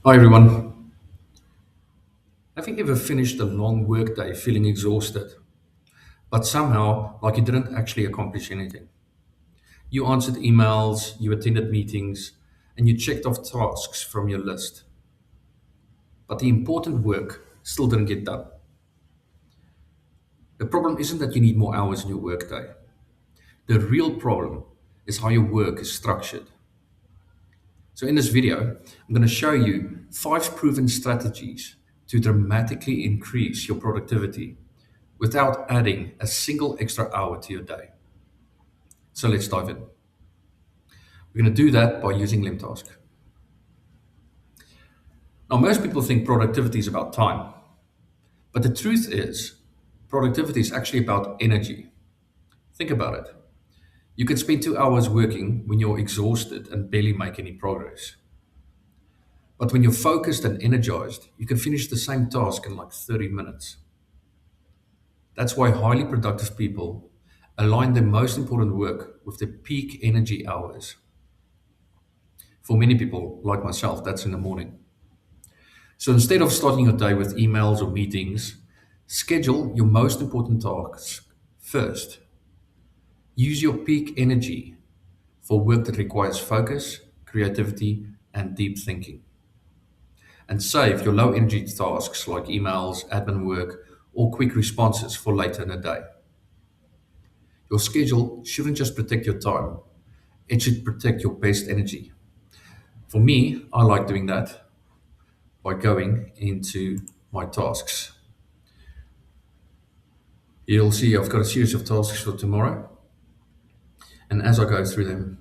Hi everyone. Have you ever finished a long workday feeling exhausted, but somehow like you didn't actually accomplish anything? You answered emails, you attended meetings, and you checked off tasks from your list, but the important work still didn't get done. The problem isn't that you need more hours in your workday. The real problem is how your work is structured. So in this video, I'm going to show you 5 proven strategies to dramatically increase your productivity without adding a single extra hour to your day. So let's dive in. We're going to do that by using LemTask. Now, most people think productivity is about time, but the truth is, productivity is actually about energy. Think about it. You can spend 2 hours working when you're exhausted and barely make any progress. But when you're focused and energized, you can finish the same task in like 30 minutes. That's why highly productive people align their most important work with their peak energy hours. For many people, like myself, that's in the morning. So instead of starting your day with emails or meetings, schedule your most important tasks first. Use your peak energy for work that requires focus, creativity, and deep thinking. And save your low energy tasks like emails, admin work, or quick responses for later in the day. Your schedule shouldn't just protect your time, it should protect your best energy. For me, I like doing that by going into my tasks. You'll see I've got a series of tasks for tomorrow, and as I go through them,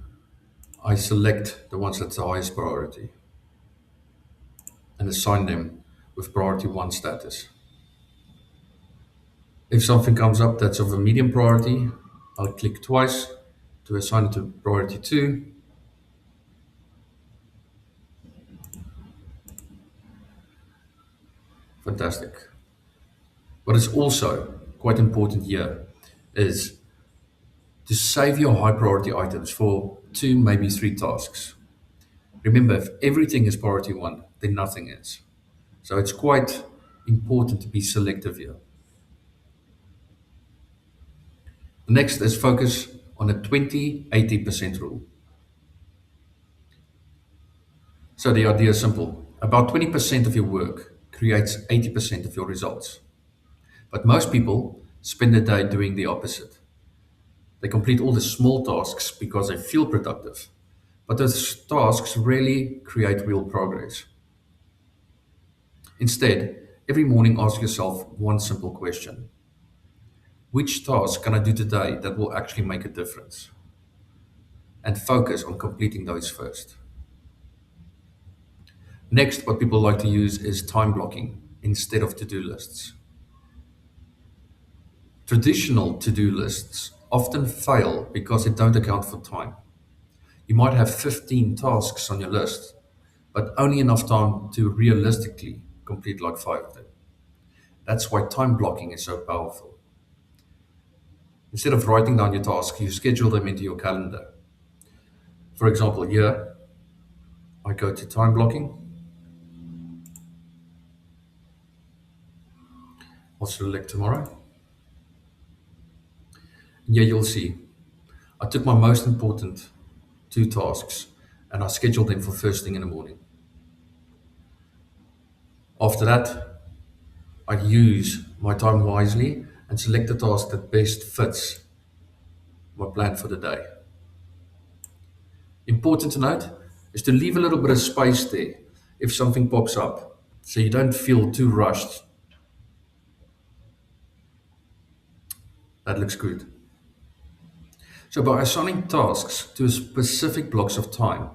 I select the ones that's the highest priority and assign them with priority 1 status. If something comes up that's of a medium priority, I'll click twice to assign it to priority 2. Fantastic. What is also quite important here is to save your high priority items for 2, maybe 3 tasks. Remember, if everything is priority 1, then nothing is. So it's quite important to be selective here. The next is focus on a 20-80% rule. So the idea is simple. About 20% of your work creates 80% of your results. But most people spend the day doing the opposite. They complete all the small tasks because they feel productive. But those tasks rarely create real progress. Instead, every morning ask yourself one simple question. Which task can I do today that will actually make a difference? And focus on completing those first. Next, what people like to use is time blocking instead of to do lists. Traditional to do lists often fail because they don't account for time. You might have 15 tasks on your list, but only enough time to realistically complete like 5 of them. That's why time blocking is so powerful. Instead of writing down your tasks, you schedule them into your calendar. For example, here I go to time blocking. I'll select tomorrow. And here you'll see I took my most important 2 tasks and I scheduled them for first thing in the morning. After that, I use my time wisely and select the task that best fits my plan for the day. Important to note is to leave a little bit of space there if something pops up so you don't feel too rushed. That looks good. So by assigning tasks to specific blocks of time,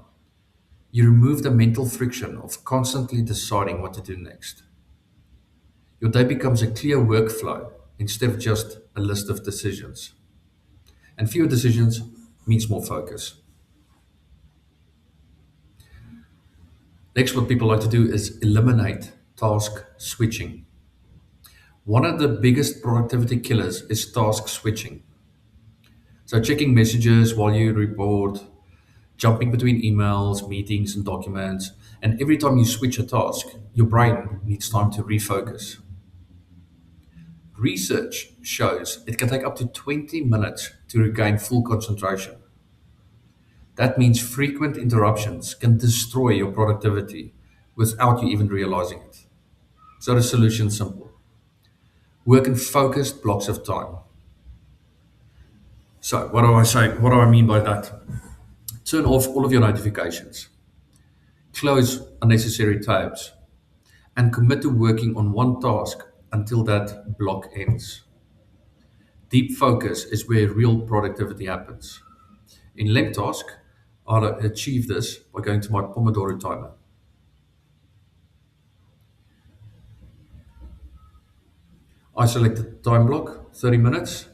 you remove the mental friction of constantly deciding what to do next. Your day becomes a clear workflow instead of just a list of decisions. And fewer decisions means more focus. Next, what people like to do is eliminate task switching. One of the biggest productivity killers is task switching. So, checking messages while you report, jumping between emails, meetings, and documents, And every time you switch a task, your brain needs time to refocus. Research shows it can take up to 20 minutes to regain full concentration. That means frequent interruptions can destroy your productivity without you even realizing it. So the solution's simple. Work in focused blocks of time. So what do I say? What do I mean by that? Turn off all of your notifications, close unnecessary tabs, and commit to working on one task until that block ends. Deep focus is where real productivity happens. In LemTask, I achieve this by going to my Pomodoro Timer. I select the time block, 30 minutes,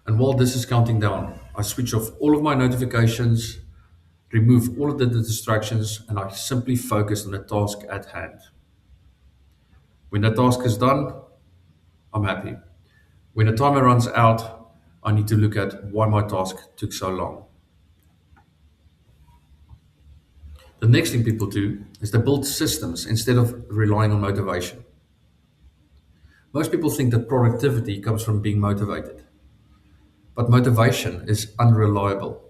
and while this is counting down, I switch off all of my notifications, remove all of the distractions, and I simply focus on the task at hand. When the task is done, I'm happy. When the timer runs out, I need to look at why my task took so long. The next thing people do is they build systems instead of relying on motivation. Most people think that productivity comes from being motivated, but motivation is unreliable.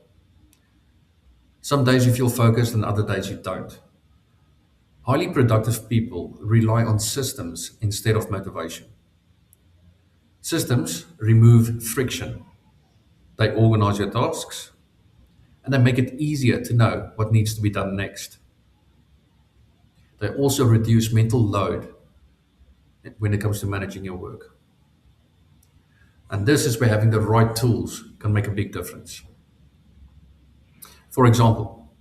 Some days you feel focused and other days you don't. Highly productive people rely on systems instead of motivation. Systems remove friction. They organize your tasks and they make it easier to know what needs to be done next. They also reduce mental load when it comes to managing your work. And this is where having the right tools can make a big difference. For example,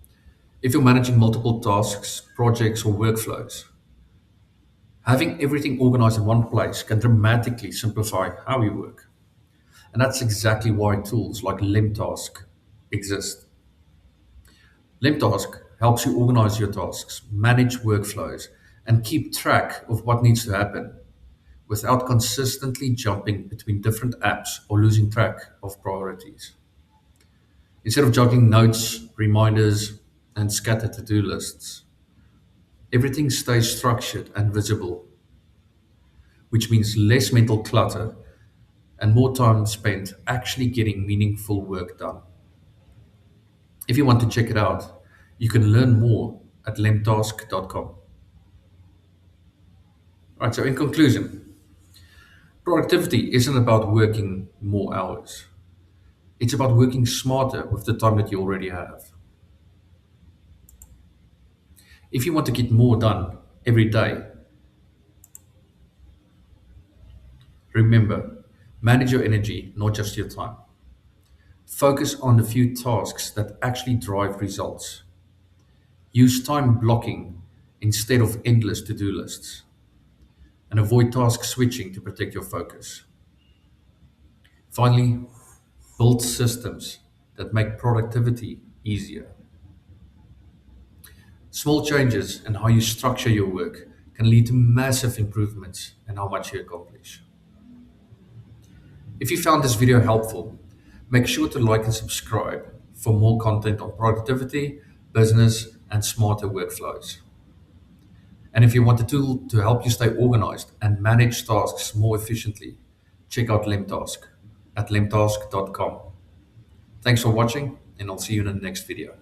if you're managing multiple tasks, projects, or workflows, having everything organized in one place can dramatically simplify how you work. And that's exactly why tools like LemTask exist. LemTask helps you organize your tasks, manage workflows, and keep track of what needs to happen without consistently jumping between different apps or losing track of priorities. Instead of juggling notes, reminders, and scattered to do lists, everything stays structured and visible, which means less mental clutter and more time spent actually getting meaningful work done. If you want to check it out, you can learn more at lemtask.com. Right, so in conclusion, productivity isn't about working more hours. It's about working smarter with the time that you already have. If you want to get more done every day, remember, manage your energy, not just your time. Focus on the few tasks that actually drive results. Use time blocking instead of endless to do lists. And avoid task switching to protect your focus. Finally, build systems that make productivity easier. Small changes in how you structure your work can lead to massive improvements in how much you accomplish. If you found this video helpful, make sure to like and subscribe for more content on productivity, business, and smarter workflows. And if you want a tool to help you stay organized and manage tasks more efficiently, check out LemTask at lemtask.com. Thanks for watching, and I'll see you in the next video.